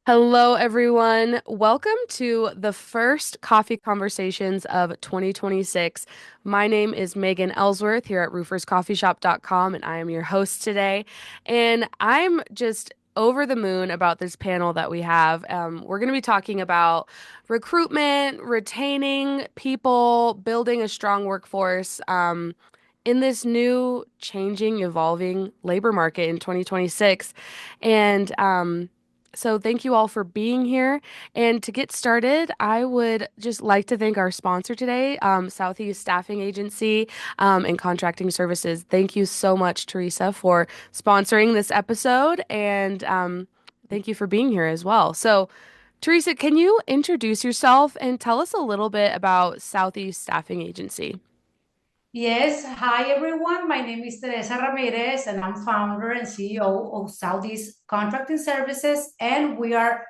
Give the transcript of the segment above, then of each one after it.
Hello, everyone. Welcome to the first coffee conversations of 2026. My name is Megan Ellsworth here at rooferscoffeeshop.com, and I am your host today. And I'm just over the moon about this panel that we have. We're going to be talking about recruitment, retaining people, building a strong workforce. In this new, changing, evolving labor market in 2026. So thank you all for being here. And to get started, I would just like to thank our sponsor today, Southeast Staffing Agency, and Contracting Services. Thank you so much, Teresa, for sponsoring this episode. And thank you for being here as well. So, Teresa, can you introduce yourself and tell us a little bit about Southeast Staffing Agency? Yes, hi everyone. My name is Teresa Ramirez, and I'm founder and CEO of Southeast Contracting Services. And we are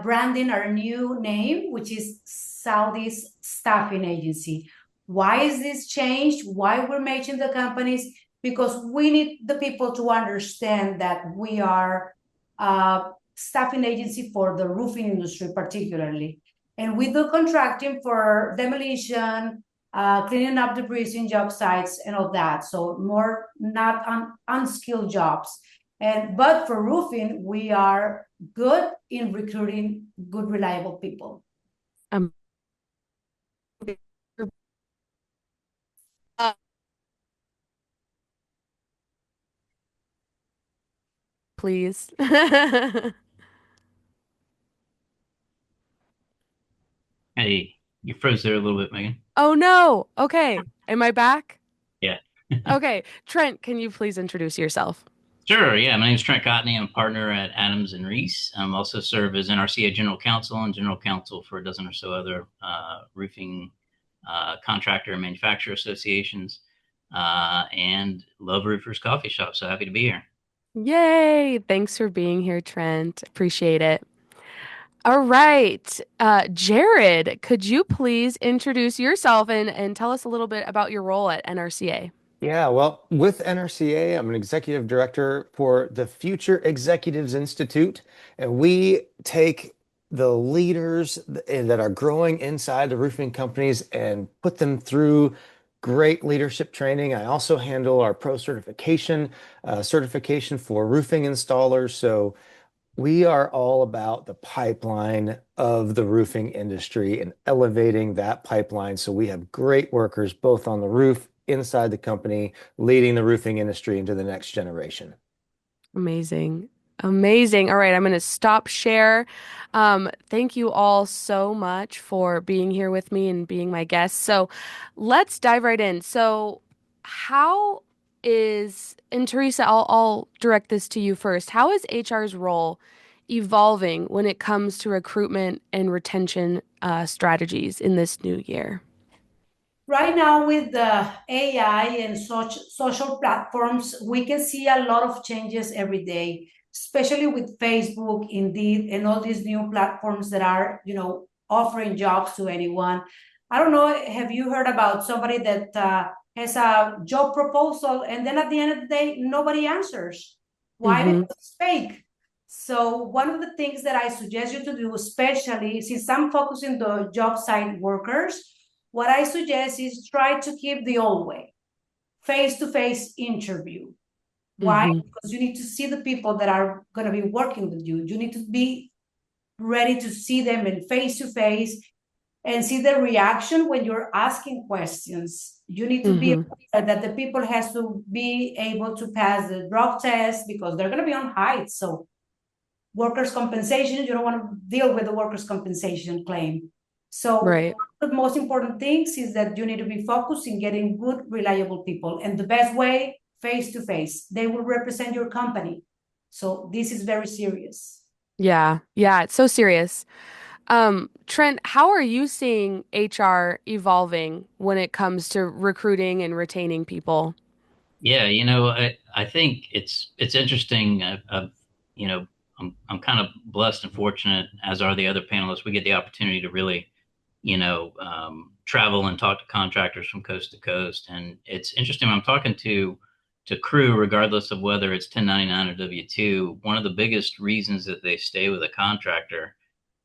branding our new name, which is Southeast Staffing Agency. Why is this changed? Why we're making the companies? Because we need the people to understand that we are a staffing agency for the roofing industry, particularly. And we do contracting for demolition, cleaning up debris in job sites and all that. So more not unskilled jobs. But for roofing, we are good in recruiting good, reliable people. Um, uh, please. Hey, you froze there a little bit, Megan. Oh no. Okay. Am I back? Yeah. Okay. Trent, can you please introduce yourself? Sure. Yeah. My name is Trent Cotney. I'm a partner at Adams and Reese. I'm also serve as NRCA General Counsel and General Counsel for a dozen or so other roofing contractor and manufacturer associations. And love Roofers Coffee Shop. So happy to be here. Yay. Thanks for being here, Trent. Appreciate it. All right. Jared, could you please introduce yourself and tell us a little bit about your role at NRCA? Yeah, well, with NRCA, I'm an executive director for the Future Executives Institute, and we take the leaders that are growing inside the roofing companies and put them through great leadership training. I also handle our pro certification, certification for roofing installers. So we are all about the pipeline of the roofing industry and elevating that pipeline. So we have great workers both on the roof, inside the company, leading the roofing industry into the next generation. Amazing. Amazing. All right, I'm going to stop share. Thank you all so much for being here with me and being my guests. So let's dive right in. So, how and Teresa, I'll direct this to you first. How is HR's role evolving when it comes to recruitment and retention strategies in this new year? Right now, with the AI and such social platforms, we can see a lot of changes every day, especially with Facebook, Indeed, and all these new platforms that are, offering jobs to anyone. I don't know, have you heard about somebody that has a job proposal and then at the end of the day, nobody answers? Why? Mm-hmm. Because it's fake. So one of the things that I suggest you to do, especially since I'm focusing the job site workers, what I suggest is try to keep the old way, face-to-face interview. Why? Mm-hmm. Because you need to see the people that are going to be working with you. You need to be ready to see them in face-to-face and see the reaction when you're asking questions. You need to be Mm-hmm. aware that the people has to be able to pass the drug test because they're going to be on heights. So workers' compensation, you don't want to deal with the workers' compensation claim. So Right. the most important things is that you need to be focused in getting good, reliable people. And the best way, face to face. They will represent your company. So this is very serious. Yeah. Yeah. It's so serious. Trent, how are you seeing HR evolving when it comes to recruiting and retaining people? Yeah, I think it's interesting. I'm kind of blessed and fortunate, as are the other panelists. We get the opportunity to really, travel and talk to contractors from coast to coast, and it's interesting when I'm talking to to crew, regardless of whether it's 1099 or W-2, one of the biggest reasons that they stay with a contractor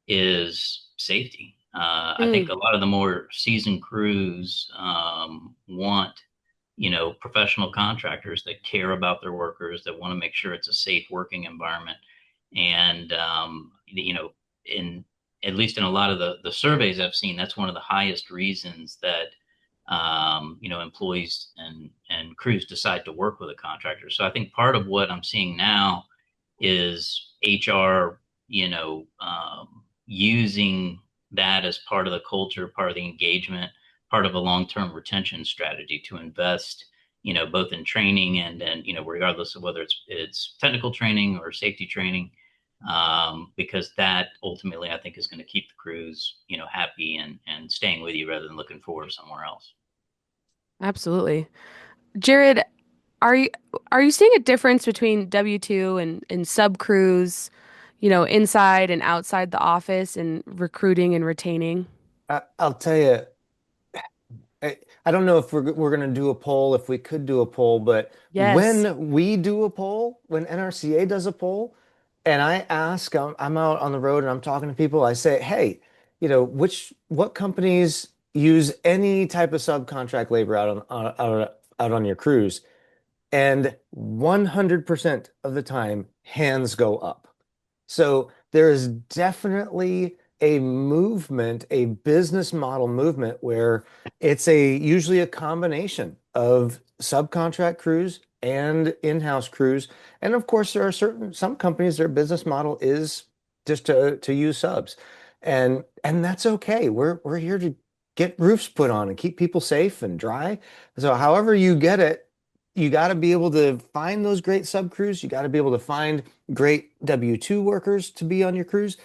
is safety. I think a lot of the more seasoned crews want, professional contractors that care about their workers, that want to make sure it's a safe working environment. And, in at least in a lot of the surveys I've seen, that's one of the highest reasons that employees and crews decide to work with a contractor. So I think part of what I'm seeing now is HR, using that as part of the culture, part of the engagement, part of a long-term retention strategy to invest, both in training and regardless of whether it's technical training or safety training, because that ultimately I think is going to keep the crews, happy and staying with you rather than looking for somewhere else. Absolutely. Jared, are you are you seeing a difference between W-2 and sub crews, inside and outside the office and recruiting and retaining? I'll tell you, I don't know if we're going to do a poll, if we could do a poll, but Yes. when we do a poll, when NRCA does a poll, and I ask, I'm out on the road and I'm talking to people, I say, hey, what companies use any type of subcontract labor out on your crews? And 100% of the time, hands go up. So there is definitely a movement, a business model movement where it's usually a combination of subcontract crews and in-house crews. And of course, there are some companies, their business model is just to use subs. And that's okay. We're here to get roofs put on and keep people safe and dry. So however you get it, you got to be able to find those great sub crews. You got to be able to find great W-2 workers to be on your crews,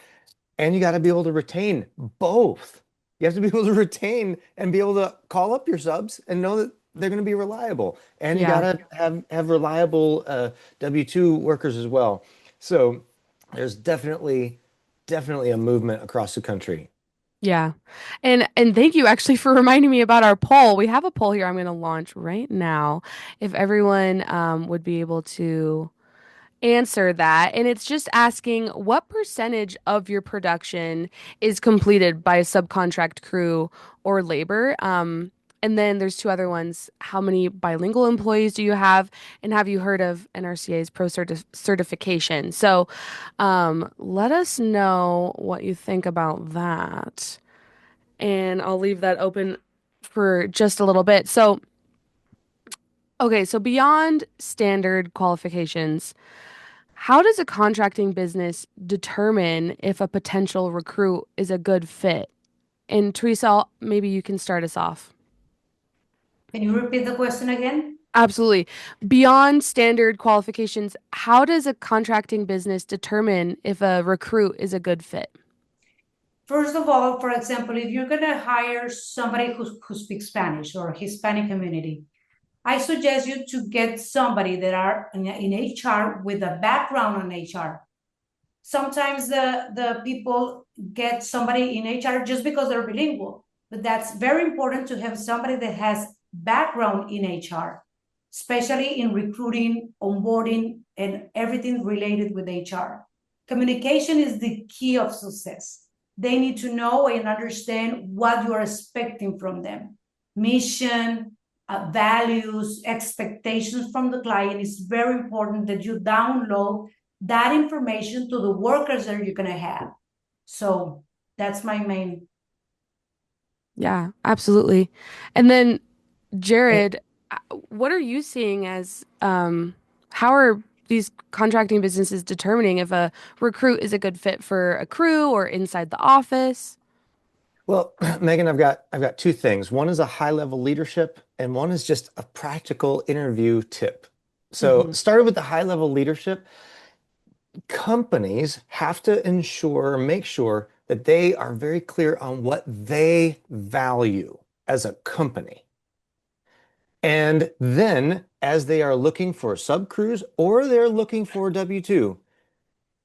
and you got to be able to retain both. You have to be able to retain and be able to call up your subs and know that they're going to be reliable. And you got Yeah. to have reliable W-2 workers as well. So there's definitely a movement across the country. Yeah. And thank you actually for reminding me about our poll. We have a poll here I'm going to launch right now. If everyone would be able to answer that. And it's just asking what percentage of your production is completed by a subcontract crew or labor? And then there's two other ones. How many bilingual employees do you have? And have you heard of NRCA's certification? So let us know what you think about that. And I'll leave that open for just a little bit. So, okay, so beyond standard qualifications, how does a contracting business determine if a potential recruit is a good fit? And Teresa, maybe you can start us off. Can you repeat the question again? Absolutely. Beyond standard qualifications, how does a contracting business determine if a recruit is a good fit? First of all, for example, if you're going to hire somebody who speaks Spanish or Hispanic community, I suggest you to get somebody that are in HR with a background on HR. Sometimes the people get somebody in HR just because they're bilingual, but that's very important to have somebody that has background in HR, especially in recruiting, onboarding, and everything related with HR. Communication is the key of success. They need to know and understand what you are expecting from them. Mission, values, expectations from the client. Is very important that you download that information to the workers that you're going to have. So that's my main. Yeah, absolutely. And then, Eh, Jared, what are you seeing as how are these contracting businesses determining if a recruit is a good fit for a crew or inside the office? Well, Megan, I've got two things. One is a high level leadership, and one is just a practical interview tip. So, Hmm. started with the high level leadership. Companies have to make sure that they are very clear on what they value as a company. And then, as they are looking for sub crews or they're looking for W-2,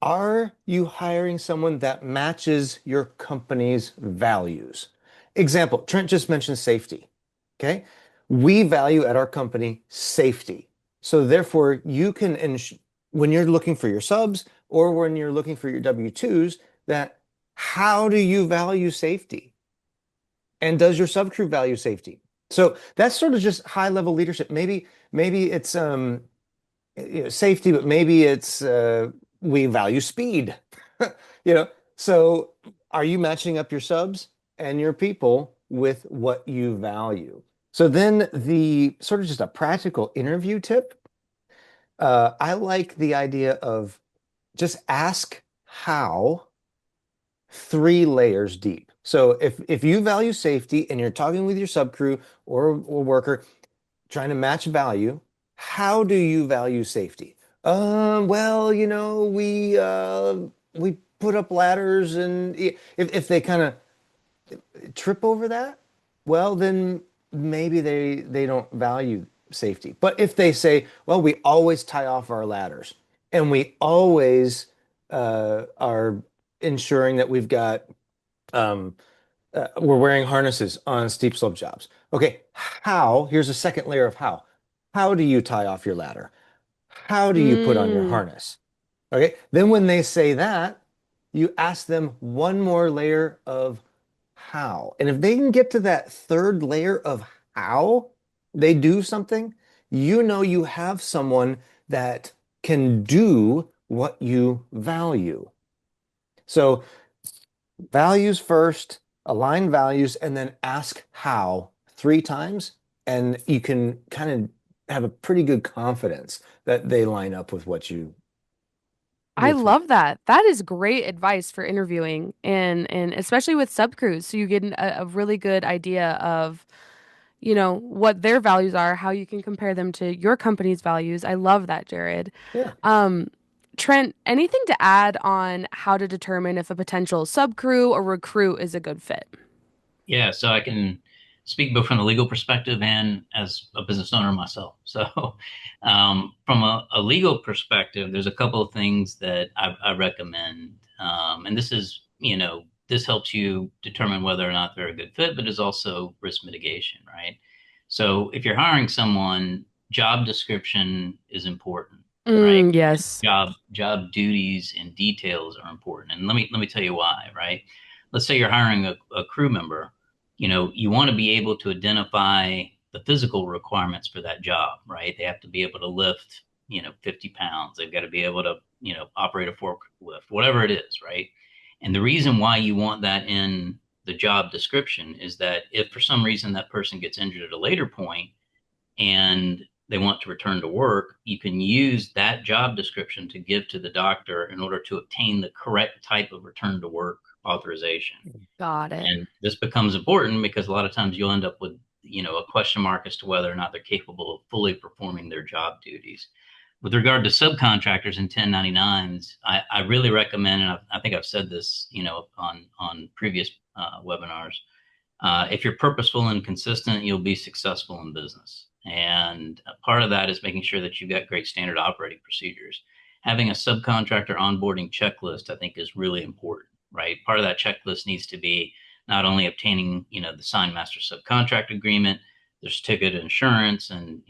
are you hiring someone that matches your company's values? Example, Trent just mentioned safety. Okay. We value at our company safety. So therefore, you can, when you're looking for your subs or when you're looking for your W-2s, that how do you value safety? And does your subcrew value safety? So that's sort of just high level leadership. Maybe it's safety, but maybe it's we value speed. You know, so are you matching up your subs and your people with what you value? So then the sort of just a practical interview tip. I like the idea of just ask how 3 layers deep. So if you value safety and you're talking with your subcrew or worker trying to match value, how do you value safety? Well, we put up ladders, and if they kind of trip over that, well, then maybe they don't value safety. But if they say, well, we always tie off our ladders and we always are ensuring that we've got we're wearing harnesses on steep slope jobs. Okay, here's a second layer of how. How do you tie off your ladder? How do you put on your Mm. harness? Okay, then when they say that, you ask them one more layer of how. And if they can get to that third layer of how they do something, you know you have someone that can do what you value. So values first, align values, and then ask how 3 times, and you can kind of have a pretty good confidence that they line up with what you I with love that. That is great advice for interviewing and especially with subcrews. So you get a really good idea of, what their values are, how you can compare them to your company's values. I love that, Jared. yeah. Um, Trent, anything to add on how to determine if a potential subcrew or recruit is a good fit? Yeah, so I can speak both from the legal perspective and as a business owner myself. So, from a legal perspective, there's a couple of things that I recommend. And this is, this helps you determine whether or not they're a good fit, but is also risk mitigation, right? So, if you're hiring someone, job description is important, right? Yes. Job duties and details are important. And let me tell you why, right? Let's say you're hiring a crew member, you want to be able to identify the physical requirements for that job, right? They have to be able to lift, 50 pounds. They've got to be able to, operate a forklift, whatever it is, right? And the reason why you want that in the job description is that if for some reason that person gets injured at a later point and they want to return to work, you can use that job description to give to the doctor in order to obtain the correct type of return to work authorization. Got it. And this becomes important because a lot of times you'll end up with, a question mark as to whether or not they're capable of fully performing their job duties. With regard to subcontractors and 1099s, I really recommend, and I think I've said this, on previous webinars, if you're purposeful and consistent, you'll be successful in business. And part of that is making sure that you've got great standard operating procedures. Having a subcontractor onboarding checklist, I think, is really important, right? Part of that checklist needs to be not only obtaining, the signed master subcontract agreement, the certificate of insurance, and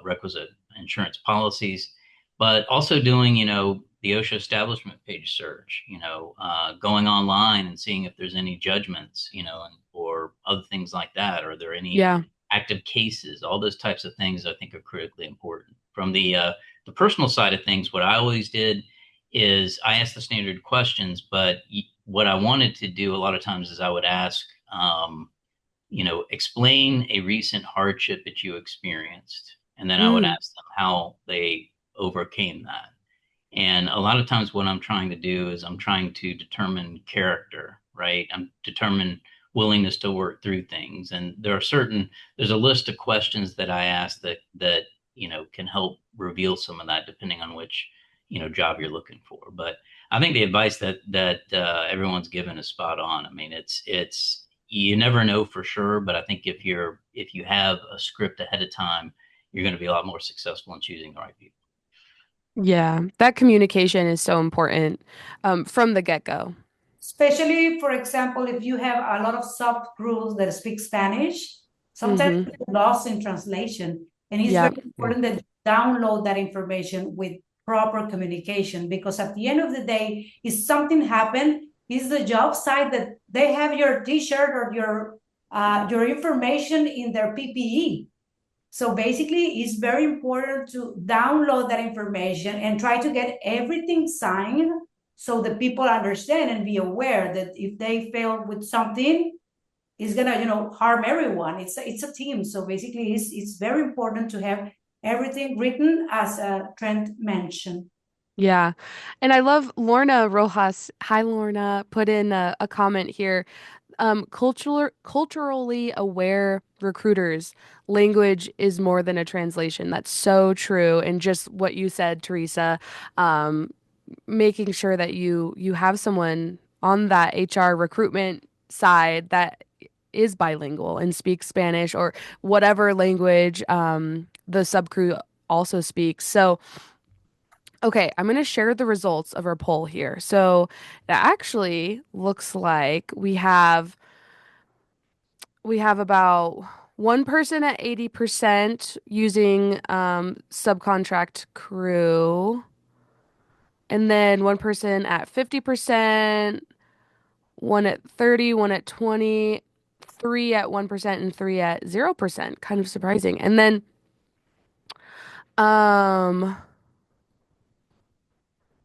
requisite insurance policies, but also doing, the OSHA establishment page search, going online and seeing if there's any judgments, or other things like that. Are there any Yeah. active cases? All those types of things I think are critically important. From the personal side of things, what I always did is I asked the standard questions, but what I wanted to do a lot of times is I would ask, explain a recent hardship that you experienced. And then I would Mm. ask them how they overcame that. And a lot of times what I'm trying to do is I'm trying to determine character, right? I'm determine willingness to work through things. And there's a list of questions that I ask that can help reveal some of that depending on which, job you're looking for. But I think the advice that everyone's given is spot on. I mean, it's you never know for sure, but I think if you have a script ahead of time, you're going to be a lot more successful in choosing the right people. Yeah. That communication is so important from the get-go. Especially, for example, if you have a lot of subgroups that speak Spanish, sometimes Mm-hmm. it's lost in translation. And it's Yeah. very important that you download that information with proper communication, because at the end of the day, if something happened, it's the job site that they have your t-shirt or your information in their PPE. So basically, it's very important to download that information and try to get everything signed so that people understand and be aware that if they fail with something, it's gonna, harm everyone. It's a team. So basically, it's very important to have everything written as Trent mentioned. Yeah. And I love Lorna Rojas. Hi, Lorna, put in a comment here. Culturally aware recruiters, language is more than a translation. That's so true. And just what you said, Teresa, um, making sure that you have someone on that HR recruitment side that is bilingual and speaks Spanish or whatever language the subcrew also speaks. So, okay, I'm going to share the results of our poll here. So, it actually looks like we have about one person at 80% using subcontract crew, and then one person at 50%, one at 30, one at 20, three at 1%, and three at 0%. Kind of surprising. And then um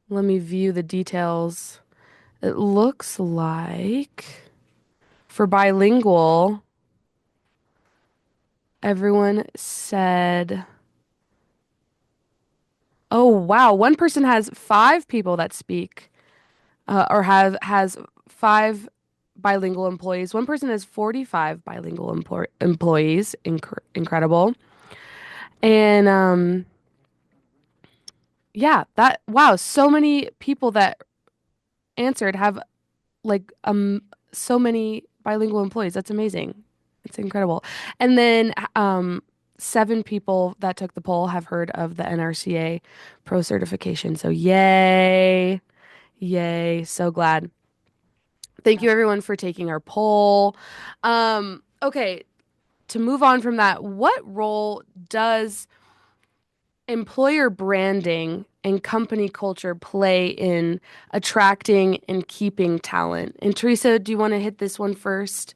let me view the details. It looks like for bilingual, everyone said, oh wow, one person has five people that speak or has five bilingual employees. One person has 45 bilingual employees. Incredible. And yeah, that wow, so many people that answered have like so many bilingual employees. That's amazing. It's incredible. And then seven people that took the poll have heard of the NRCA Pro certification. So yay. Yay. So glad. Thank you everyone for taking our poll. Okay, to move on from that, what role does employer branding and company culture play in attracting and keeping talent? And Teresa, do you want to hit this one first?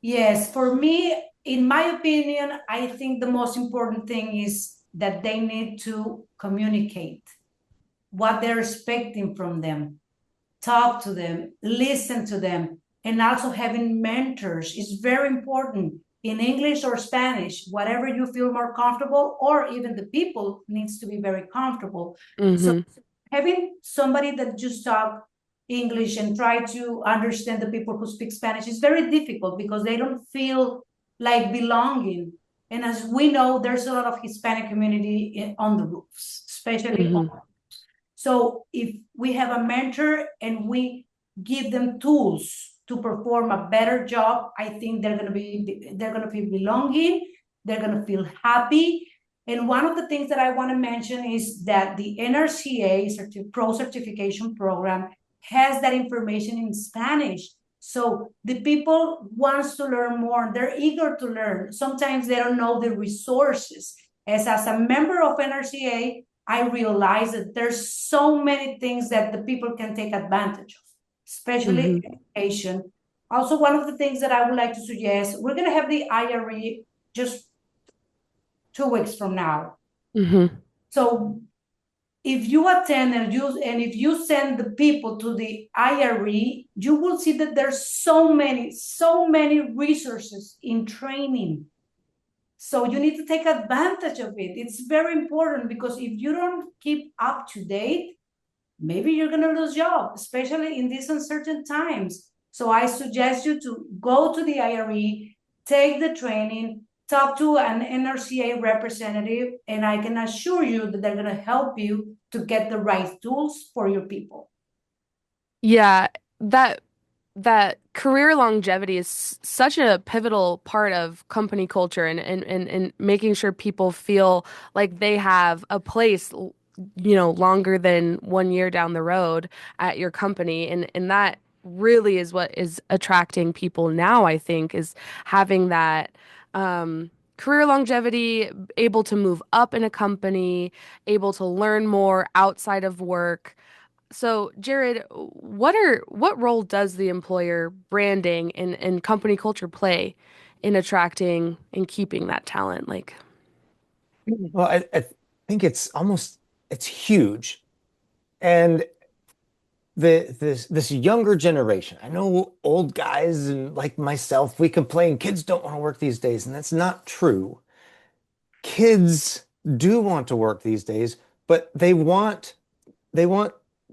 Yes, for me, in my opinion, I think the most important thing is that they need to communicate what they're expecting from them, talk to them, listen to them, and also having mentors is very important in English or Spanish, whatever you feel more comfortable, or even the people needs to be very comfortable. So Mm-hmm. having somebody that just talk English and try to understand the people who speak Spanish is very difficult because they don't feel like belonging. And as we know, there's a lot of Hispanic community on the roofs, especially on. Mm-hmm. So if we have a mentor and we give them tools to perform a better job, I think they're gonna feel belonging, they're gonna feel happy. And one of the things that I want to mention is that the NRCA Pro certification program has that information in Spanish. So the people wants to learn more, they're eager to learn. Sometimes they don't know the resources. As a member of NRCA, I realize that there's so many things that the people can take advantage of, especially Mm-hmm. education. Also, one of the things that I would like to suggest, we're going to have the IRE just 2 weeks from now. Mm-hmm. So if you attend and if you send the people to the IRE, you will see that there's so many resources in training. So you need to take advantage of it. It's very important because if you don't keep up to date, maybe you're going to lose job, especially in these uncertain times. So I suggest you to go to the IRE, take the training, talk to an NRCA representative, and I can assure you that they're going to help you to get the right tools for your people. Yeah, that career longevity is such a pivotal part of company culture and making sure people feel like they have a place, longer than 1 year down the road at your company. And that really is what is attracting people now, I think, is having that career longevity, able to move up in a company, able to learn more outside of work. So, Jared, what role does the employer branding and company culture play in attracting and keeping that talent? Like, Well, I think it's huge. And this younger generation, I know old guys and like myself, we complain kids don't want to work these days, and that's not true. Kids do want to work these days, but they want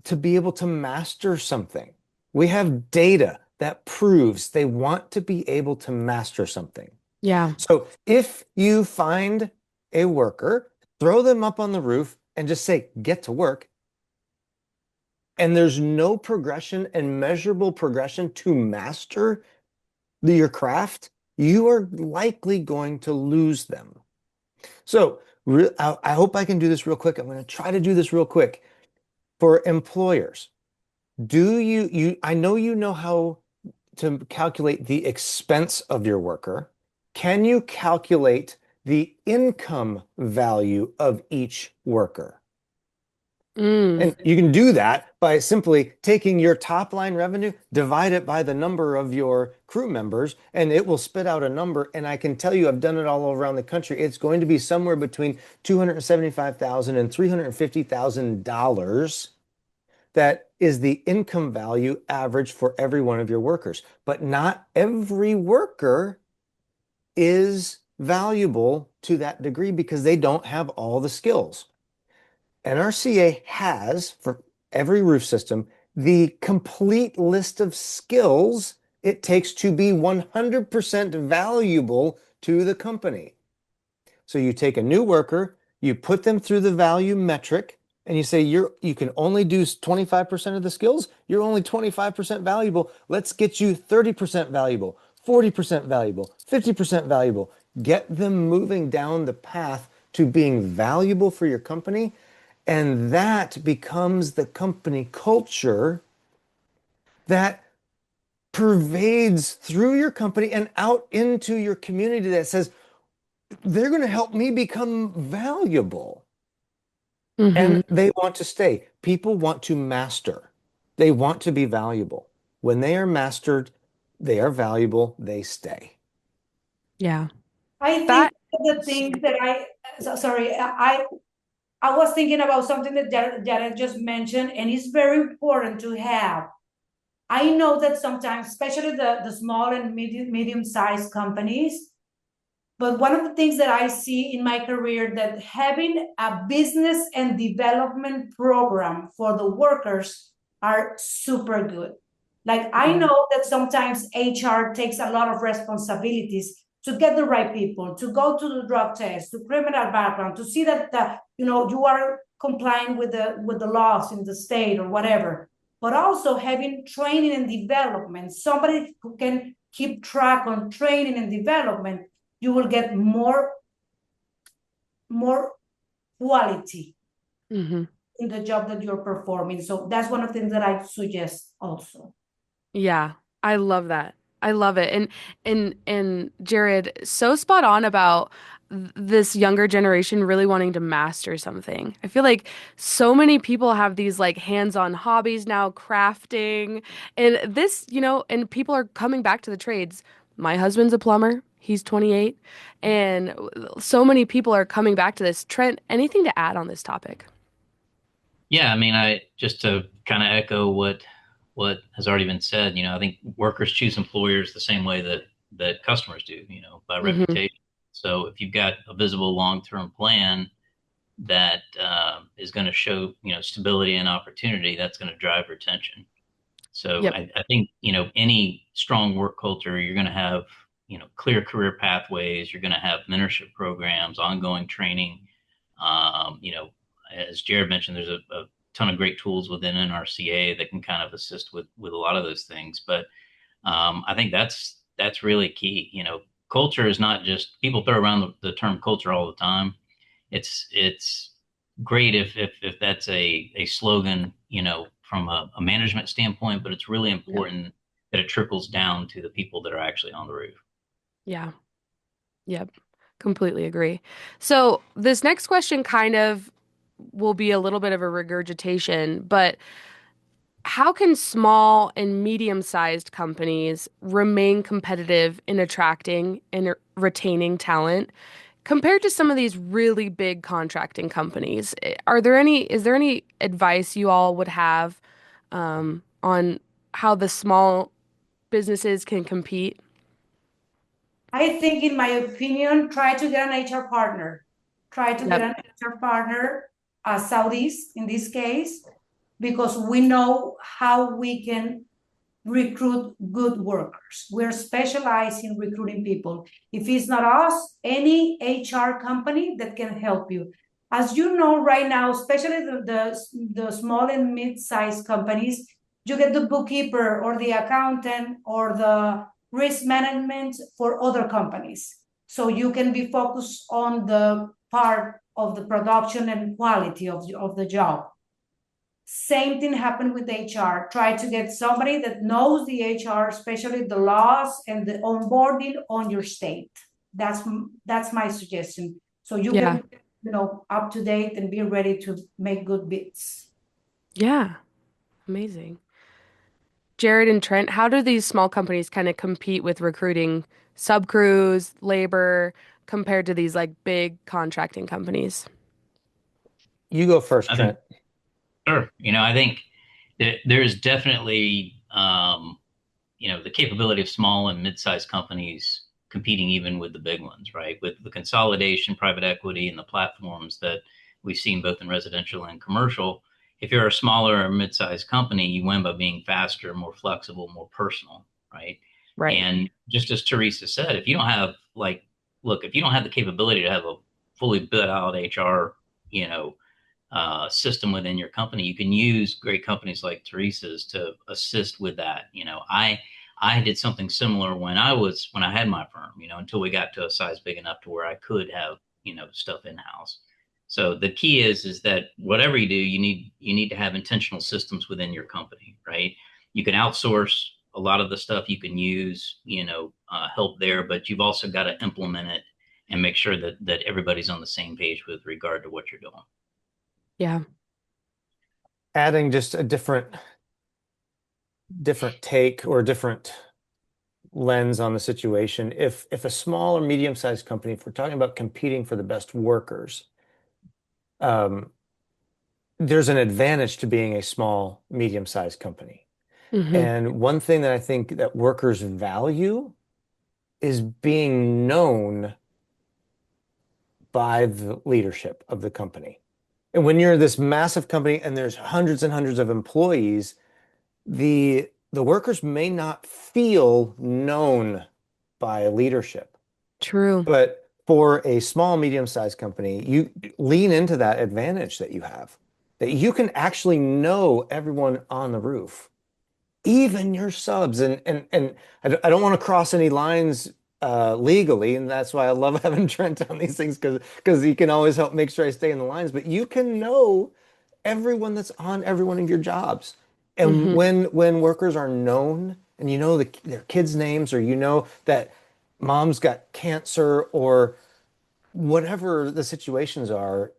to be able to master something. We have data that proves they want to be able to master something. yeah. So if you find a worker, throw them up on the roof and just say, get to work, and there's no progression and measurable progression to master your craft, you are likely going to lose them. So I hope I can do this real quick. I'm going to try to do this real quick. For employers, I know you know how to calculate the expense of your worker. Can you calculate the income value of each worker? Mm, And you can do that by simply taking your top line revenue, divide it by the number of your crew members, and it will spit out a number. And I can tell you, I've done it all around the country. It's going to be somewhere between $275,000 and $350,000. That is the income value average for every one of your workers. But not every worker is valuable to that degree because they don't have all the skills. NRCA has, for every roof system, the complete list of skills it takes to be 100% valuable to the company. So you take a new worker, you put them through the value metric, and you say you can only do 25% of the skills. You're only 25% valuable. Let's get you 30% valuable, 40% valuable, 50% valuable. Get them moving down the path to being valuable for your company. And that becomes the company culture that pervades through your company and out into your community that says, they're going to help me become valuable. hmm. And they want to stay. People want to master. They want to be valuable. When they are mastered, they are valuable, they stay. Yeah. I think That, the thing that sorry, I was thinking about something that Jared just mentioned, and it's very important to have. I know that sometimes, especially the small and medium-sized companies, but one of the things that I see in my career that having a business and development program for the workers are super good. Like I yeah. know that sometimes HR takes a lot of responsibilities to get the right people, to go to the drug test, to criminal background, to see that you are complying with the laws in the state or whatever. But also having training and development, somebody who can keep track on training and development, you will get more quality Hmm. in the job that you're performing. So that's one of the things that I suggest also. Yeah, I love that. I love it. And Jared, so spot on about this younger generation really wanting to master something. I feel like so many people have these like hands-on hobbies now, crafting, and this, and people are coming back to the trades. My husband's a plumber. He's 28, and so many people are coming back to this. Trent, anything to add on this topic? Yeah, I mean, I just to kind of echo what has already been said, I think workers choose employers the same way that customers do, by Hmm. reputation. So if you've got a visible long-term plan that is going to show, stability and opportunity, that's going to drive retention. So Yep. I think, any strong work culture, you're going to have, clear career pathways. You're going to have mentorship programs, ongoing training. You know, as Jared mentioned, there's a ton of great tools within NRCA that can kind of assist with a lot of those things. But I think that's really key. Culture is not just people throw around the term culture all the time. It's great if that's a slogan, from a management standpoint, but it's really Yep. important that it trickles down to the people that are actually on the roof. Yeah. Yep. Completely agree. So this next question kind of will be a little bit of a regurgitation, but how can small and medium-sized companies remain competitive in attracting and retaining talent compared to some of these really big contracting companies? Is there any advice you all would have on how the small businesses can compete? I think, in my opinion, try to get an HR partner. Try to get Yep. an HR partner, Saudis in this case, because we know how we can recruit good workers. We're specialized in recruiting people. If it's not us, any HR company that can help you. As you know, right now, especially the small and mid-sized companies, you get the bookkeeper or the accountant or the risk management for other companies. So you can be focused on the part of the production and quality of the job. Same thing happened with HR. Try to get somebody that knows the HR, especially the laws and the onboarding on your state. That's my suggestion. So you Yeah. can, up to date and be ready to make good bids. Yeah. Amazing. Jared and Trent, how do these small companies kind of compete with recruiting subcrews, labor, compared to these like big contracting companies? You go first, I think, Trent. sure. I think that there's definitely, the capability of small and mid-sized companies competing even with the big ones, right? With the consolidation, private equity, and the platforms that we've seen both in residential and commercial. If you're a smaller or mid-sized company, you win by being faster, more flexible, more personal, right? Right. And just as Teresa said, if you don't have if you don't have the capability to have a fully built out HR, you know, system within your company, you can use great companies like Teresa's to assist with that. I did something similar when I had my firm, until we got to a size big enough to where I could have, stuff in house. So the key is that whatever you do, you need to have intentional systems within your company, right? You can outsource a lot of the stuff, you can use, help there, but you've also got to implement it and make sure that everybody's on the same page with regard to what you're doing. Yeah. Adding just a different take or different lens on the situation. If a small or medium-sized company, if we're talking about competing for the best workers, um, there's an advantage to being a small, medium-sized company. Hmm. And one thing that I think that workers value is being known by the leadership of the company. And when you're this massive company and there's hundreds and hundreds of employees, the workers may not feel known by leadership. True. But for a small, medium-sized company, you lean into that advantage that you have, that you can actually know everyone on the roof, even your subs. And I don't want to cross any lines legally, and that's why I love having Trent on these things because he can always help make sure I stay in the lines. But you can know everyone that's on every one of your jobs. And Hmm. when workers are known and you know their kids' names or you know that mom's got cancer or whatever the situations are,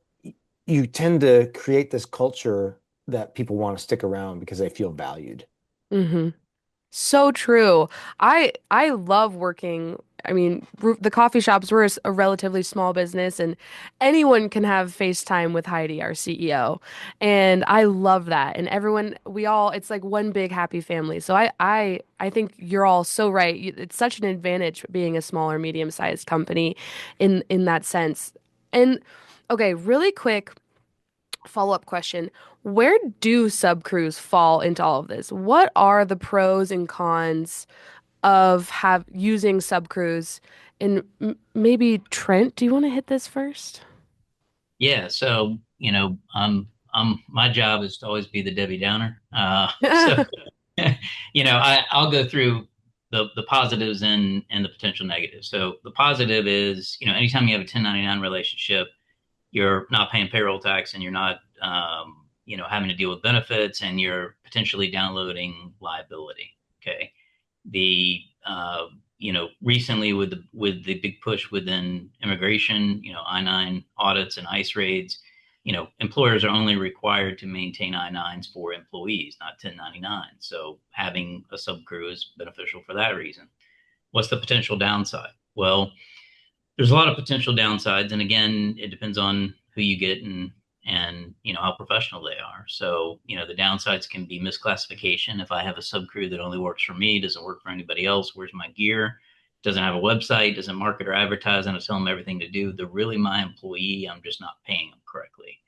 you tend to create this culture that people want to stick around because they feel valued. Hmm. So true. I love working. I mean, the coffee shops, we're a relatively small business, and anyone can have FaceTime with Heidi, our CEO. And I love that. And everyone, it's like one big happy family. So I think you're all so right. It's such an advantage being a small or medium-sized company in that sense. And okay, really quick follow-up question. Where do subcrews fall into all of this? What are the pros and cons of have using subcrews? And maybe Trent, do you want to hit this first? Yeah, so my job is to always be the Debbie Downer. So I'll go through the positives and the potential negatives. So the positive is, anytime you have a 1099 relationship, you're not paying payroll tax and you're not having to deal with benefits and you're potentially downloading liability. Okay. The recently with the big push within immigration, I-9 audits and ICE raids, employers are only required to maintain I-9s for employees, not 1099. So having a subcrew is beneficial for that reason. What's the potential downside? Well, there's a lot of potential downsides, and again, it depends on who you get and how professional they are. So the downsides can be misclassification. If I have a subcrew that only works for me, doesn't work for anybody else, where's my gear, doesn't have a website, doesn't market or advertise, and I tell them everything to do, they're really my employee. I'm just not paying them correctly,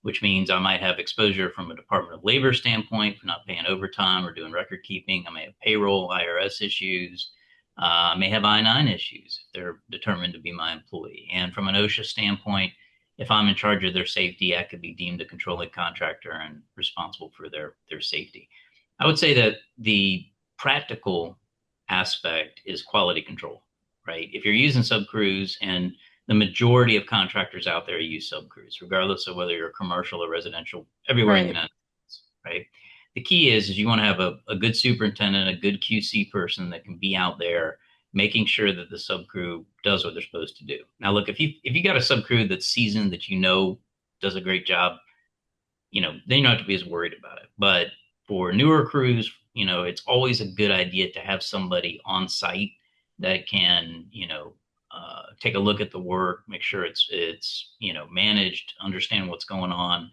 which means I might have exposure from a Department of Labor standpoint for not paying overtime or doing record keeping. I may have payroll, IRS issues. I may have I-9 issues if they're determined to be my employee. And from an OSHA standpoint, if I'm in charge of their safety, I could be deemed a controlling contractor and responsible for their safety. I would say that the practical aspect is quality control, right? If you're using subcrews, and the majority of contractors out there use subcrews, regardless of whether you're commercial or residential, everywhere in the United States, right? The key is you want to have a good superintendent, a good QC person that can be out there making sure that the subcrew does what they're supposed to do. Now, look, if you got a subcrew that's seasoned, that does a great job, then you don't have to be as worried about it. But for newer crews, it's always a good idea to have somebody on site that can, take a look at the work, make sure it's managed, understand what's going on.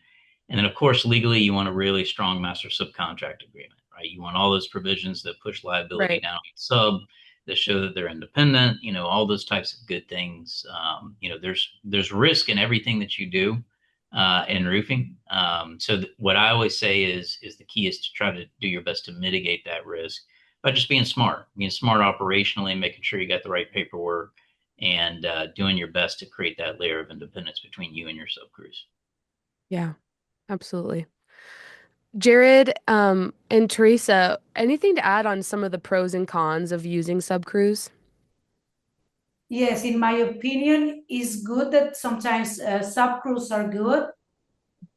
And then, of course, legally, you want a really strong master subcontract agreement, right? You want all those provisions that push liability down on the sub, that show that they're independent, all those types of good things. There's risk in everything that you do in roofing. So what I always say is the key is to try to do your best to mitigate that risk by just being smart operationally, making sure you got the right paperwork, and doing your best to create that layer of independence between you and your subcrews. Yeah, absolutely. Jared, and Teresa, anything to add on some of the pros and cons of using subcrews? Yes, in my opinion, it's good that sometimes subcrews are good,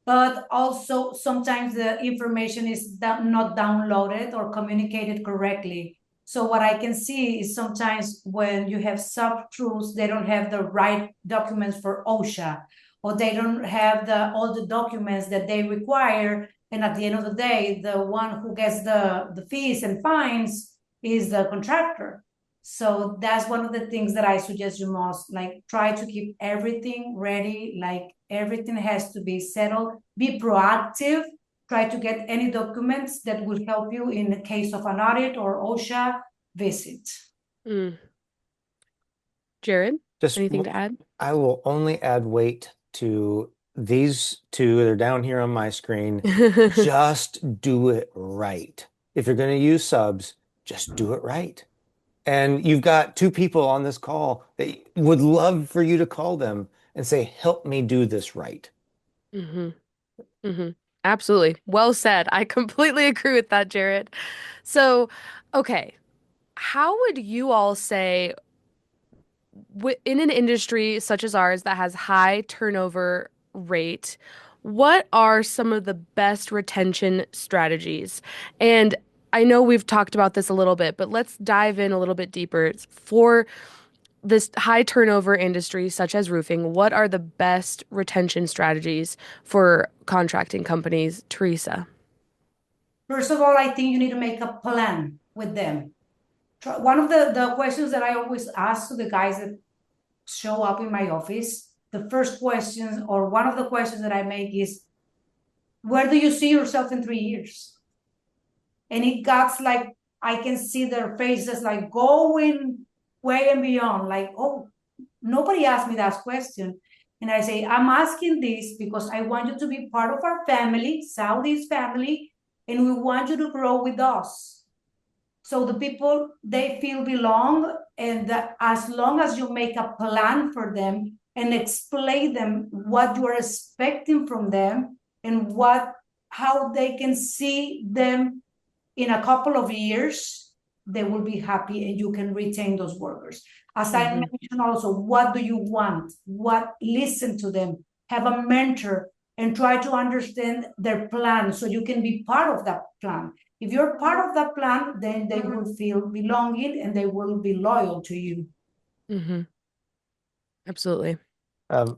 but also sometimes the information is not downloaded or communicated correctly. So what I can see is sometimes when you have subcrews, they don't have the right documents for OSHA, or they don't have all the documents that they require. And at the end of the day, the one who gets the fees and fines is the contractor. So that's one of the things that I suggest you most, like, try to keep everything ready, like everything has to be settled, be proactive, try to get any documents that will help you in the case of an audit or OSHA visit. Jared, anything to add? I will only add weight to these two that are down here on my screen. Just do it right. If you're going to use subs, just do it right. And you've got two people on this call that would love for you to call them and say, help me do this right. Absolutely. Well said. I completely agree with that, Jared. So, okay, how would you all say, in an industry such as ours that has high turnover rate, what are some of the best retention strategies? And I know we've talked about this a little bit, but let's dive in a little bit deeper. For this high turnover industry, such as roofing, what are the best retention strategies for contracting companies? Teresa? First of all, I think you need to make a plan with them. One of the questions that I always ask to the guys that show up in my office, the first question, or one of the questions that I make is, where do you see yourself in 3 years? And it got like, I can see their faces like going way and beyond, like, oh, nobody asked me that question. And I say, I'm asking this because I want you to be part of our family, Southeast family, and we want you to grow with us. So the people, they feel belong, and that as long as you make a plan for them and explain them what you are expecting from them and how they can see them in a couple of years, they will be happy and you can retain those workers. As I mentioned also, what do you want? Listen to them, have a mentor, and try to understand their plan so you can be part of that plan. If you're part of that plan, then they will feel belonging and they will be loyal to you. Mm-hmm. Absolutely. Um,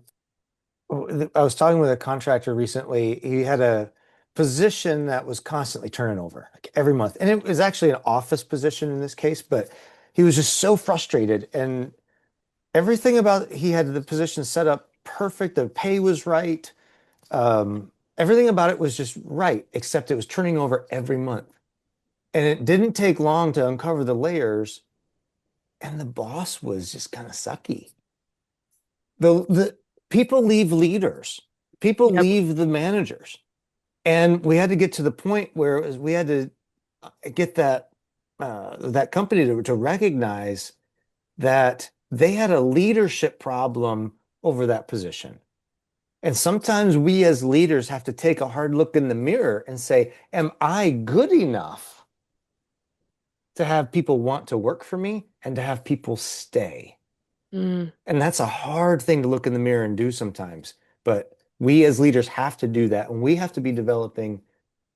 I was talking with a contractor recently. He had a position that was constantly turning over, like every month. And it was actually an office position in this case, but he was just so frustrated. And everything about he had the position set up perfect. The pay was right. Everything about it was just right, except it was turning over every month. And it didn't take long to uncover the layers. And the boss was just kind of sucky. The people leave leaders, people Yep. leave the managers. And we had to get to the point where it was, we had to get that company to recognize that they had a leadership problem over that position. And sometimes we as leaders have to take a hard look in the mirror and say, am I good enough to have people want to work for me and to have people stay? Mm. And that's a hard thing to look in the mirror and do sometimes. But we as leaders have to do that. And we have to be developing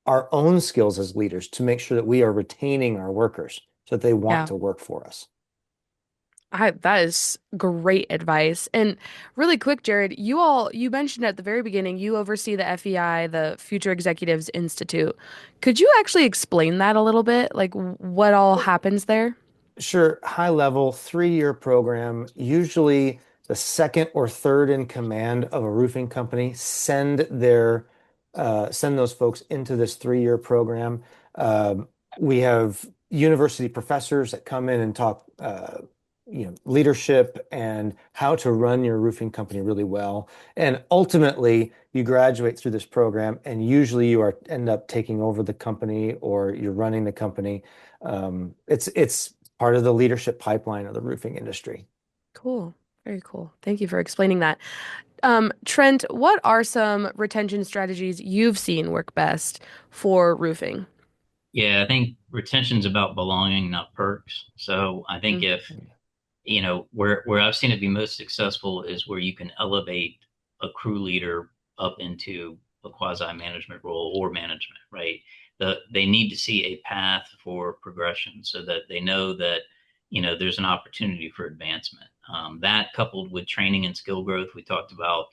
our own skills as leaders to make sure that we are retaining our workers so that they want Yeah. to work for us. That is great advice. And really quick, Jared, you mentioned at the very beginning you oversee the FEI, the Future Executives Institute. Could you actually explain that a little bit? Like what all happens there? Sure, high level, 3-year program. Usually the second or third in command of a roofing company send those folks into this 3-year program. We have university professors that come in and talk leadership and how to run your roofing company really well. And ultimately, you graduate through this program, and usually you end up taking over the company or you're running the company. It's part of the leadership pipeline of the roofing industry. Cool. Very cool. Thank you for explaining that. Trent, what are some retention strategies you've seen work best for roofing? Yeah, I think retention's about belonging, not perks. So I think Mm. if, where I've seen it be most successful is where you can elevate a crew leader up into a quasi management role or management, right? They need to see a path for progression so that they know that, there's an opportunity for advancement. That coupled with training and skill growth, we talked about,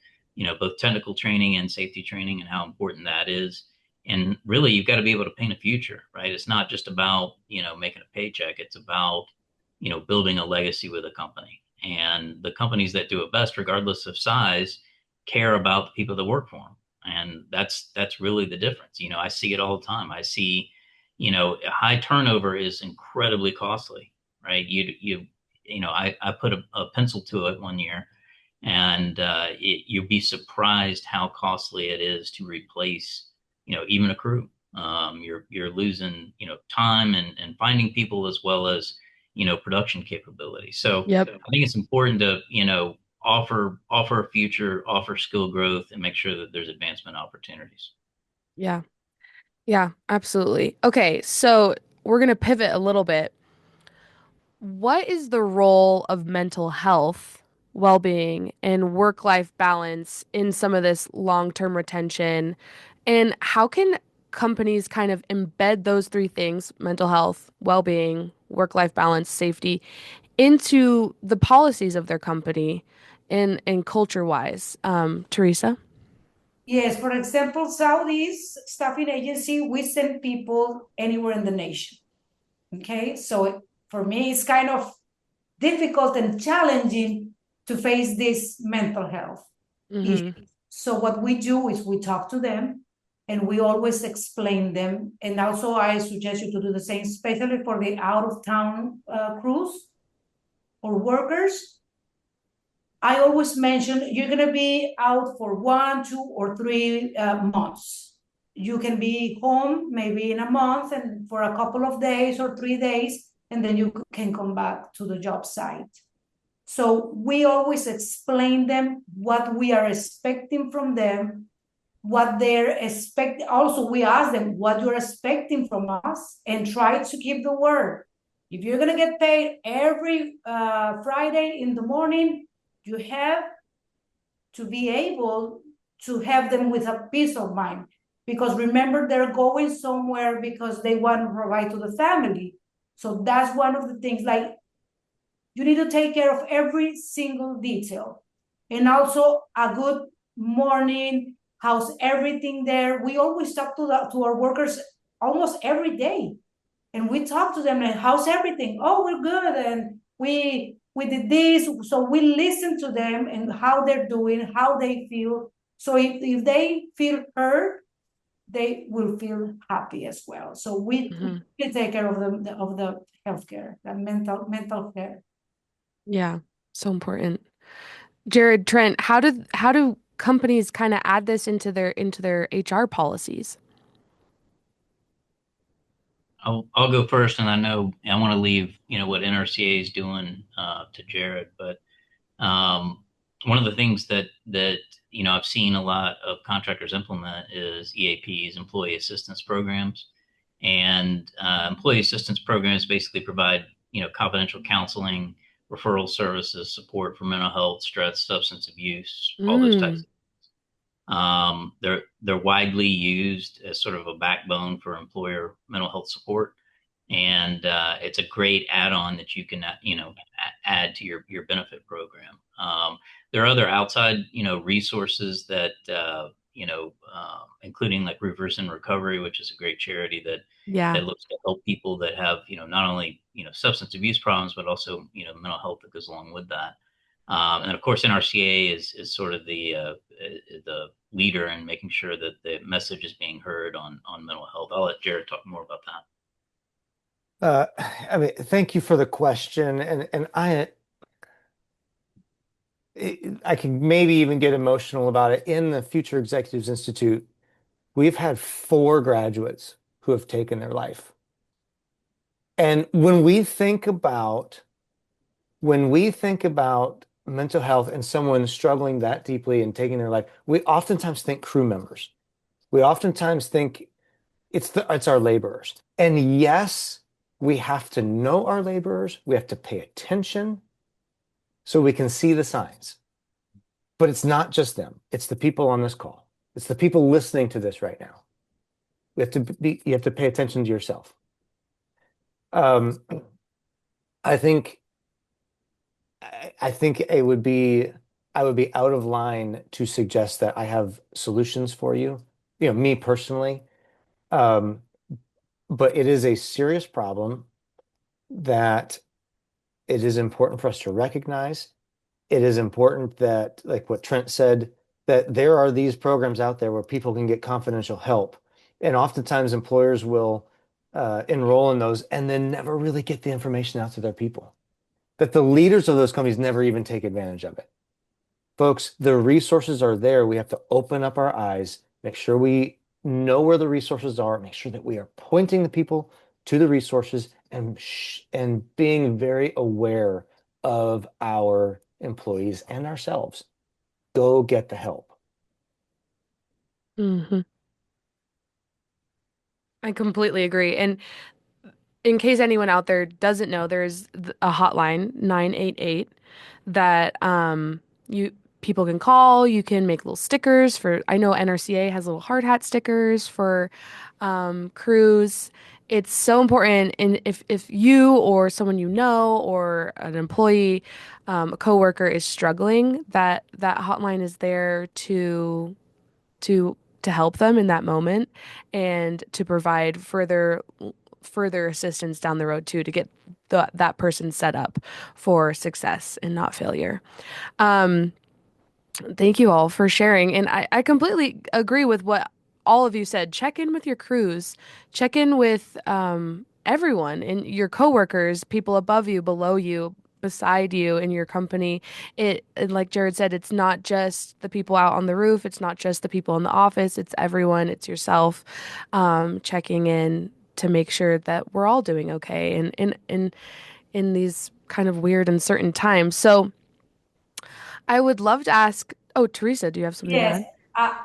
both technical training and safety training and how important that is. And really, you've got to be able to paint a future, right? It's not just about, making a paycheck. It's about, building a legacy with a company. And the companies that do it best, regardless of size, care about the people that work for them. And that's really the difference. I see it all the time. I see, high turnover is incredibly costly, right? I put a pencil to it one year, and you'd be surprised how costly it is to replace, even a crew. You're losing, time and finding people as well as, production capability. So Yep. I think it's important to, offer a future, offer skill growth, and make sure that there's advancement opportunities. Yeah. Yeah, absolutely. Okay, so we're going to pivot a little bit. What is the role of mental health, well-being, and work-life balance in some of this long-term retention? And how can companies kind of embed those three things, mental health, well-being, work-life balance, safety, into the policies of their company and culture-wise? Teresa? Yes, for example, Saudi's staffing agency, we send people anywhere in the nation. Okay, so for me, it's kind of difficult and challenging to face this mental health issue. So what we do is we talk to them and we always explain them. And also I suggest you to do the same, especially for the out of town crews or workers. I always mention you're going to be out for 1, 2, or 3 months. You can be home maybe in a month and for a couple of days or 3 days, and then you can come back to the job site. So we always explain them what we are expecting from them, what they're expecting. Also, we ask them what you're expecting from us and try to keep the word. If you're going to get paid every Friday in the morning, you have to be able to have them with a peace of mind. Because remember, they're going somewhere because they want to provide to the family. So that's one of the things, like, you need to take care of every single detail. And also a good morning, how's everything there? We always talk to our workers almost every day. And we talk to them, like, how's everything? Oh, we're good. And we did this. So we listen to them and how they're doing, how they feel. So if they feel heard, they will feel happy as well. So we can take care of the healthcare, the mental care. Yeah, so important. Jared, Trent, how do companies kind of add this into their HR policies? I'll go first, and I know I want to leave what NRCA is doing to Jared, but one of the things that I've seen a lot of contractors implement is EAPs, employee assistance programs, and employee assistance programs basically provide confidential counseling, referral services, support for mental health, stress, substance abuse, all those types of they're widely used as sort of a backbone for employer mental health support, and it's a great add-on that you can add to your benefit program. There are other outside resources that including like Roofers in Recovery, which is a great charity that looks to help people that have not only substance abuse problems but also mental health that goes along with that. And of course, NRCA is sort of the leader in making sure that the message is being heard on mental health. I'll let Jared talk more about that. I mean, thank you for the question, and I can maybe even get emotional about it. In the Future Executives Institute, we've had 4 graduates who have taken their life. And when we think about mental health and someone struggling that deeply and taking their life, we oftentimes think crew members. We oftentimes think it's our laborers. And yes, we have to know our laborers. We have to pay attention so we can see the signs. But it's not just them. It's the people on this call. It's the people listening to this right now. You have to pay attention to yourself. I think I would be out of line to suggest that I have solutions for you, me personally. But it is a serious problem that it is important for us to recognize. It is important that, like what Trent said, that there are these programs out there where people can get confidential help. And oftentimes employers will enroll in those and then never really get the information out to their people. That the leaders of those companies never even take advantage of it. Folks, the resources are there. We have to open up our eyes, make sure we know where the resources are, make sure that we are pointing the people to the resources and being very aware of our employees and ourselves. Go get the help. I completely agree. And in case anyone out there doesn't know, there's a hotline, 988, that people can call. You can make little stickers I know NRCA has little hard hat stickers for crews. It's so important. And if you or someone you know or an employee, a coworker is struggling, that hotline is there to help them in that moment and to provide further assistance down the road too, to get that person set up for success and not failure. Thank you all for sharing. And I completely agree with what all of you said. Check in with your crews, check in with everyone and your coworkers, people above you, below you, beside you in your company. Like Jared said, it's not just the people out on the roof. It's not just the people in the office. It's everyone. It's yourself, checking in to make sure that we're all doing okay and in these kind of weird, uncertain times. So I would love to ask, Teresa, do you have something to Yes. add?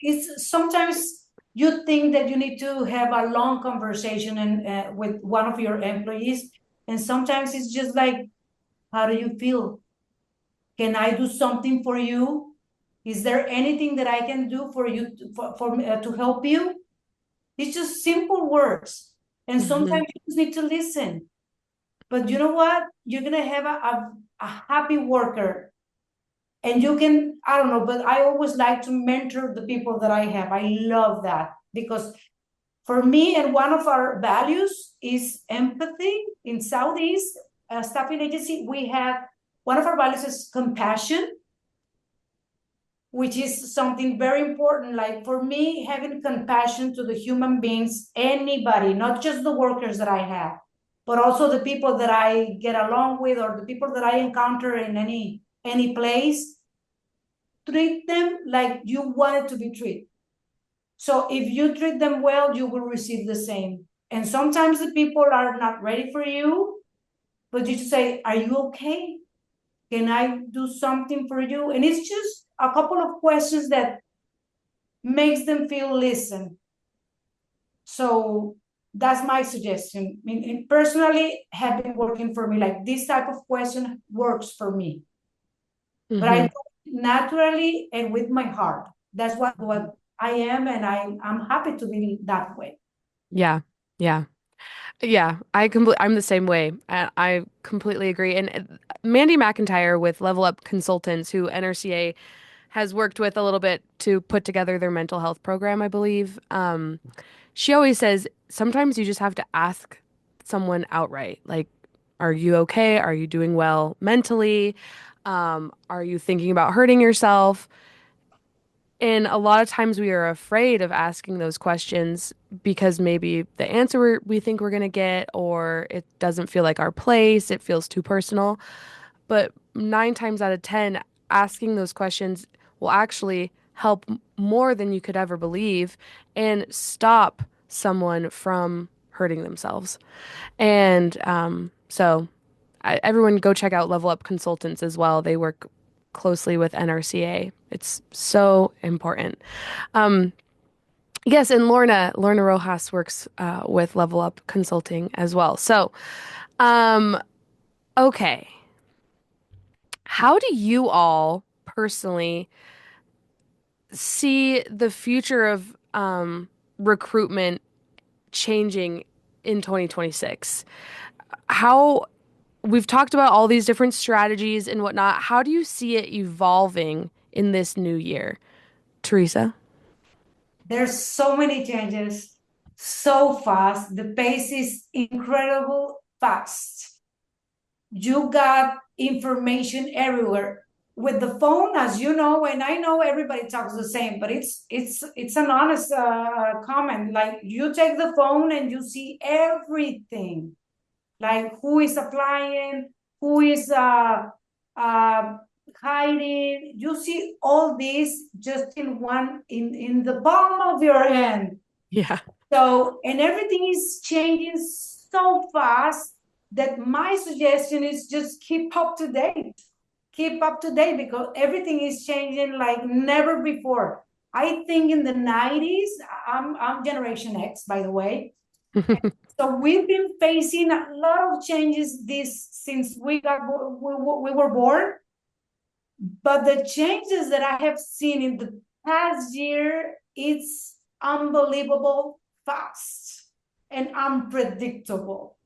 Is sometimes you think that you need to have a long conversation with one of your employees, and sometimes it's just like, how do you feel? Can I do something for you? Is there anything that I can do for you to help you? It's just simple words. And sometimes you just need to listen. But you know what? You're gonna have a happy worker. And you can, I don't know, but I always like to mentor the people that I have. I love that because for me, and one of our values is empathy. In Southeast Staffing Agency, we have one of our values is compassion, which is something very important. Like for me, having compassion to the human beings, anybody, not just the workers that I have, but also the people that I get along with or the people that I encounter in any place. Treat them like you wanted to be treated. So if you treat them well, you will receive the same. And sometimes the people are not ready for you, but you just say, are you okay? Can I do something for you? And it's just a couple of questions that makes them feel listened. So that's my suggestion. I mean, personally, have been working for me. Like this type of question works for me. But I do it naturally and with my heart. That's what I am, and I'm happy to be that way. Yeah. Yeah. Yeah, I'm the same way. I completely agree. And Mandy McIntyre with Level Up Consultants, who NRCA has worked with a little bit to put together their mental health program, I believe. She always says sometimes you just have to ask someone outright, like, are you okay? Are you doing well mentally? Are you thinking about hurting yourself? And a lot of times we are afraid of asking those questions because maybe the answer we think we're going to get, or it doesn't feel like our place, it feels too personal. But 9 times out of 10, asking those questions will actually help more than you could ever believe and stop someone from hurting themselves. And everyone go check out Level Up Consultants as well. They work closely with NRCA. It's so important. Yes, and Lorna Rojas works with Level Up Consulting as well. So, okay. How do you all personally see the future of recruitment changing in 2026? How we've talked about all these different strategies and whatnot. How do you see it evolving in this new year, Teresa? There's so many changes so fast. The pace is incredible fast. You got information everywhere. With the phone, as you know, and I know everybody talks the same, but it's an honest comment. Like you take the phone and you see everything, like who is applying, who is uh, hiding. You see all this just in the palm of your hand. Yeah. So, and everything is changing so fast that my suggestion is just keep up to date. Keep up to date because everything is changing like never before. I think in the 90s, I'm Generation X, by the way. So we've been facing a lot of changes since we were born. But the changes that I have seen in the past year, it's unbelievable fast and unpredictable.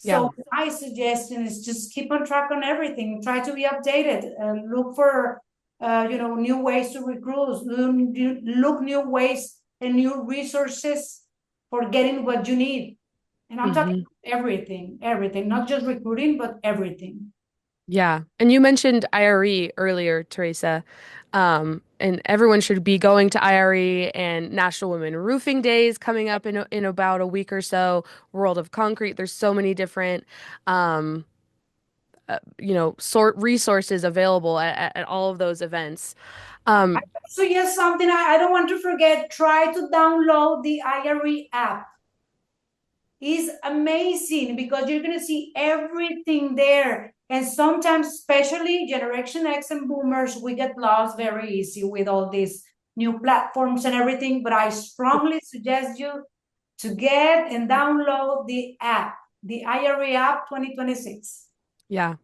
Yeah. So my suggestion is just keep on track on everything. Try to be updated and look for new ways to recruit, look new ways and new resources for getting what you need. And I'm talking everything, not just recruiting, but everything. Yeah. And you mentioned IRE earlier, Teresa. And everyone should be going to IRE, and National Women Roofing Days coming up in about a week or so. World of Concrete. There's so many different sort resources available at all of those events. So yes, something I don't want to forget, try to download the IRE app. It's amazing because you're going to see everything there. And sometimes, especially Generation X and boomers, we get lost very easy with all these new platforms and everything. But I strongly suggest you to get and download the app, the IRE app 2026. Yeah.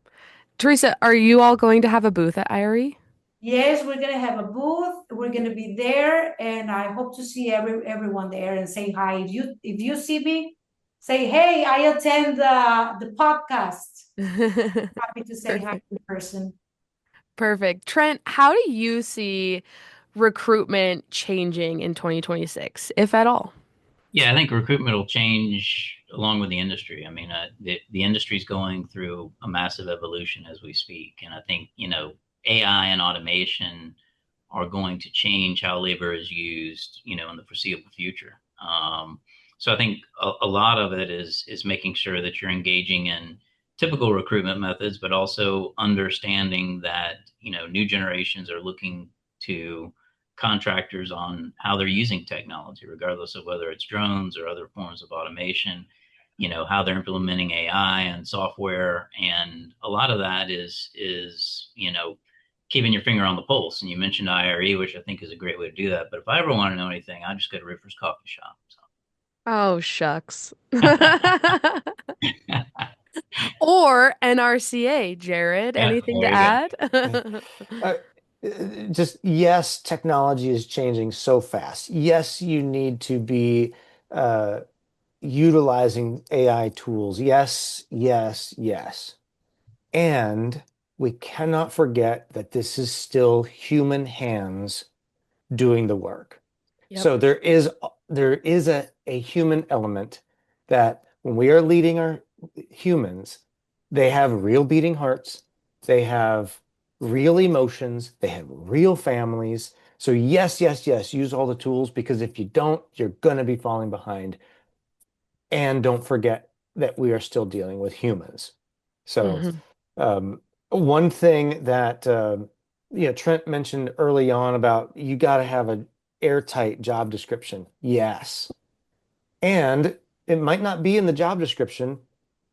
Teresa, are you all going to have a booth at IRE? Yes, we're gonna have a booth. We're gonna be there, and I hope to see everyone there and say hi. If you see me, say, hey, I attend the podcast. Happy to say hi Perfect. in person. Perfect. Trent, how do you see recruitment changing in 2026, if at all? Yeah, I think recruitment will change along with the industry. I mean, the industry is going through a massive evolution as we speak, and I think AI and automation are going to change how labor is used, in the foreseeable future. So I think a lot of it is making sure that you're engaging in typical recruitment methods, but also understanding that new generations are looking to contractors on how they're using technology, regardless of whether it's drones or other forms of automation. How they're implementing AI and software, and a lot of that is keeping your finger on the pulse. And you mentioned IRE, which I think is a great way to do that. But if I ever want to know anything, I just go to Rivers Coffee Shop. Oh, shucks. So. Or NRCA, Jared, Yeah, anything to there you add? Yeah. Uh, just yes, technology is changing so fast. Yes, you need to be uh, utilizing AI tools. Yes, yes, yes. And we cannot forget that this is still human hands doing the work. Yep. So there is a human element that when we are leading our humans, they have real beating hearts, they have real emotions, they have real families. So yes, yes, yes, use all the tools because if you don't, you're going to be falling behind. And don't forget that we are still dealing with humans. So Hmm. one thing that Trent mentioned early on about you got to have an airtight job description. Yes. And it might not be in the job description,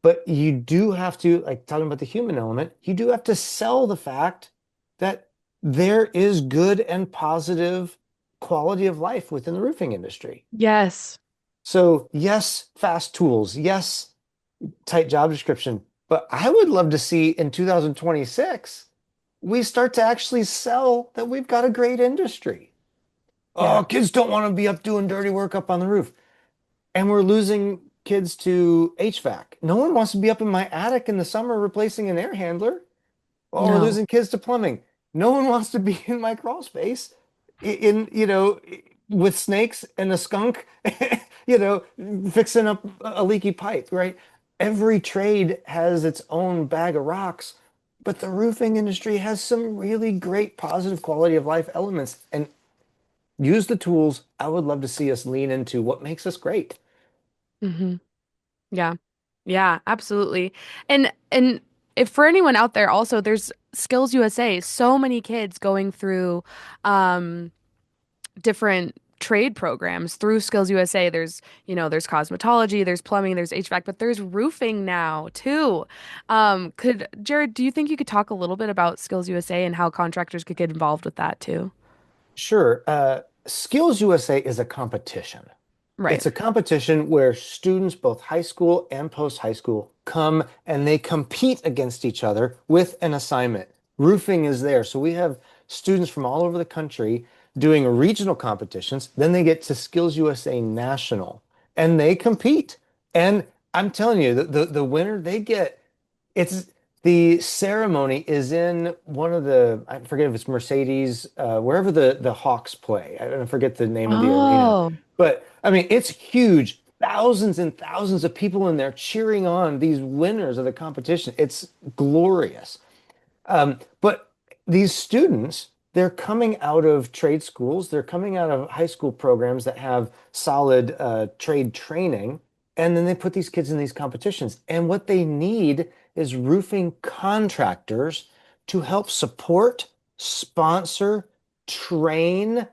but you do have to, like talking about the human element, you do have to sell the fact that there is good and positive quality of life within the roofing industry. Yes. So, yes, fast tools. Yes, tight job description. But I would love to see in 2026, we start to actually sell that we've got a great industry. Yeah. Oh, kids don't want to be up doing dirty work up on the roof. And we're losing kids to HVAC. No one wants to be up in my attic in the summer replacing an air handler. Oh, we're No. losing kids to plumbing. No one wants to be in my crawl space with snakes and a skunk, you know, fixing up a leaky pipe, right? Every trade has its own bag of rocks, but the roofing industry has some really great positive quality of life elements. And use the tools. I would love to see us lean into what makes us great. Hmm. Yeah. Yeah, absolutely. And if for anyone out there also, there's Skills USA, so many kids going through um different trade programs through Skills USA. There's cosmetology, there's plumbing, there's HVAC, but there's roofing now too. Could Jared, do you think you could talk a little bit about Skills USA and how contractors could get involved with that too? Sure. Skills USA is a competition. Right. It's a competition where students, both high school and post high school, come and they compete against each other with an assignment. Roofing is there. So we have students from all over the country doing regional competitions. Then they get to Skills USA National and they compete. And I'm telling you, the winner, they get it's the ceremony is in one of the, I forget if it's Mercedes, wherever the Hawks play. I forget the name of the arena. Oh, But I mean, it's huge. Thousands and thousands of people in there cheering on these winners of the competition. It's glorious. But these students, they're coming out of trade schools, they're coming out of high school programs that have solid trade training, and then they put these kids in these competitions. And what they need is roofing contractors to help support, sponsor, train,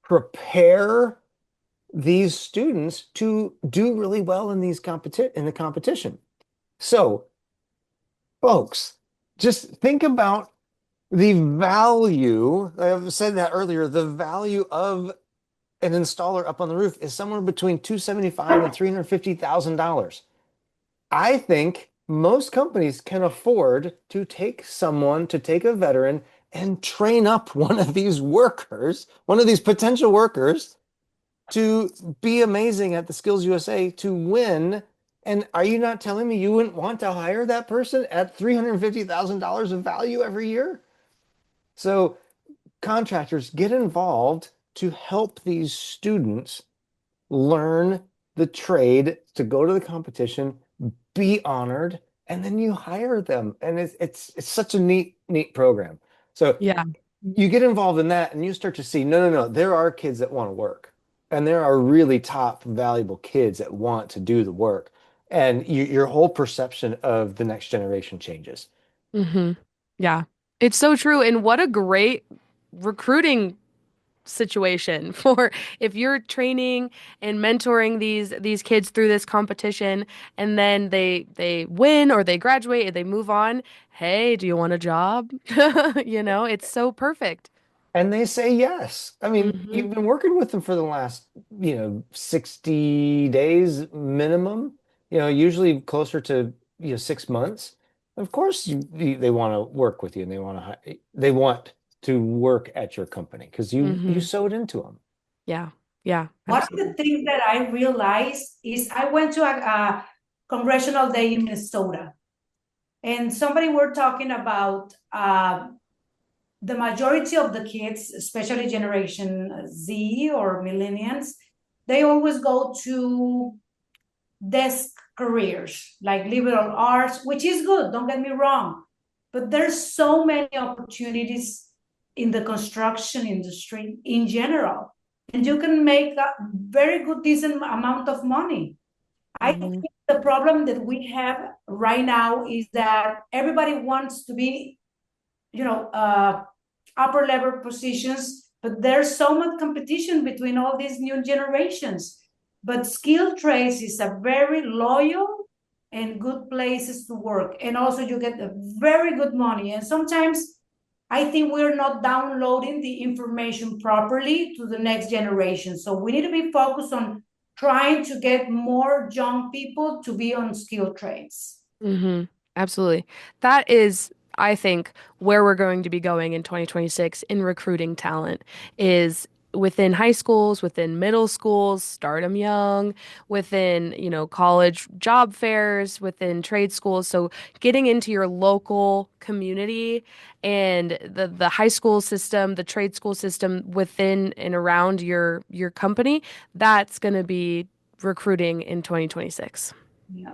prepare these students to do really well in the competition. So, folks, just think about the value, I've said that earlier, the value of an installer up on the roof is somewhere between 275 and $350,000. I think most companies can afford to take a veteran and train up one of these workers, one of these potential workers to be amazing at the Skills USA to win. And are you not telling me you wouldn't want to hire that person at $350,000 of value every year? So contractors get involved to help these students learn the trade, to go to the competition, be honored, and then you hire them. And it's such a neat program. So Yeah. you get involved in that and you start to see, no, there are kids that want to work. And there are really top valuable kids that want to do the work. And your whole perception of the next generation changes. Hmm. Yeah. It's so true. And what a great recruiting situation for if you're training and mentoring these kids through this competition and then they win or they graduate and they move on. Hey, do you want a job? It's so perfect. And they say yes. I mean, Hmm. you've been working with them for the last, 60 days minimum, usually closer to, 6 months. Of course, they want to work with you and they want to work at your company because you Hmm. sewed into them. Yeah. Yeah, One of the absolutely. things that I realized is I went to a congressional day in Minnesota, and somebody were talking about the majority of the kids, especially Generation Z or millennials, they always go to desk careers like liberal arts, which is good, don't get me wrong. But there's so many opportunities in the construction industry in general. And you can make a very good, decent amount of money. I think Hmm. the problem that we have right now is that everybody wants to be, upper level positions, but there's so much competition between all these new generations. But skilled trades is a very loyal and good places to work. And also you get a very good money. And sometimes I think we're not downloading the information properly to the next generation. So we need to be focused on trying to get more young people to be on skilled trades. Hmm. Absolutely. That is, I think, where we're going to be going in 2026 in recruiting talent is within high schools, within middle schools, start them young, within, college job fairs, within trade schools. So getting into your local community and the high school system, the trade school system within and around your company, that's going to be recruiting in 2026. Yeah.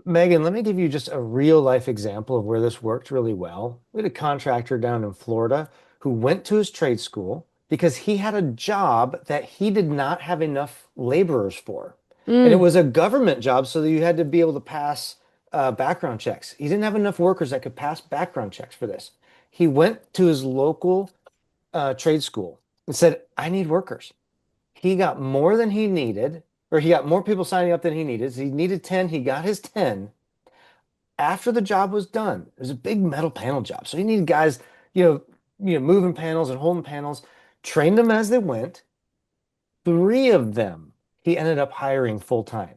Megan, let me give you just a real life example of where this worked really well. We had a contractor down in Florida who went to his trade school because he had a job that he did not have enough laborers for. And it Mm. was a government job, so that you had to be able to pass background checks. He didn't have enough workers that could pass background checks for this. He went to his local trade school and said, I need workers. He got more than he needed, or he got more people signing up than he needed. So he needed 10, he got his 10. After the job was done, it was a big metal panel job. So he needed guys, moving panels and holding panels, trained them as they went. Three of them he ended up hiring full time.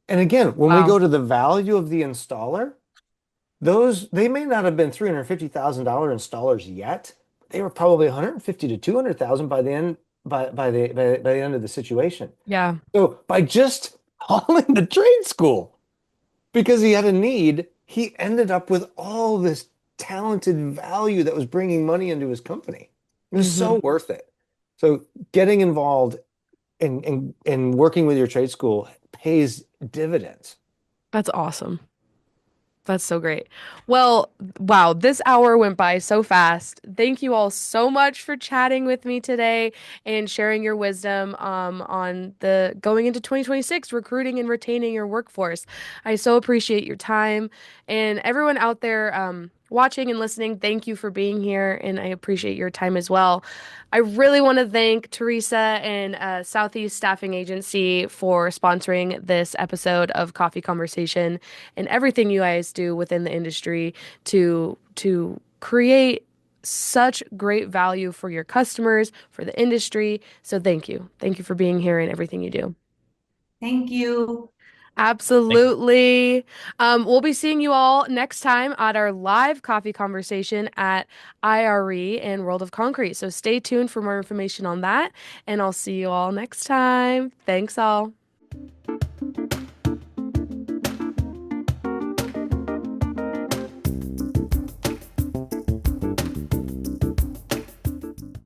And again, when we Wow. go to the value of the installer, those they may not have been $350,000 installers yet. They were probably 150 to 200,000 by the end by the end of the situation. Yeah. So by just calling the trade school because he had a need, he ended up with all this talented value that was bringing money into his company. It was Hmm. so worth it. So getting involved in working with your trade school pays dividends. That's awesome. That's so great. Well, wow, this hour went by so fast. Thank you all so much for chatting with me today and sharing your wisdom on the going into 2026, recruiting and retaining your workforce. I so appreciate your time and everyone out there watching and listening. Thank you for being here, and I appreciate your time as well. I really want to thank Teresa and Southeast Staffing Agency for sponsoring this episode of Coffee Conversation and everything you guys do within the industry to create such great value for your customers, for the industry. So thank you. Thank you for being here and everything you do. Thank you. Absolutely. We'll be seeing you all next time at our live coffee conversation at IRE and World of Concrete. So stay tuned for more information on that, and I'll see you all next time. Thanks all.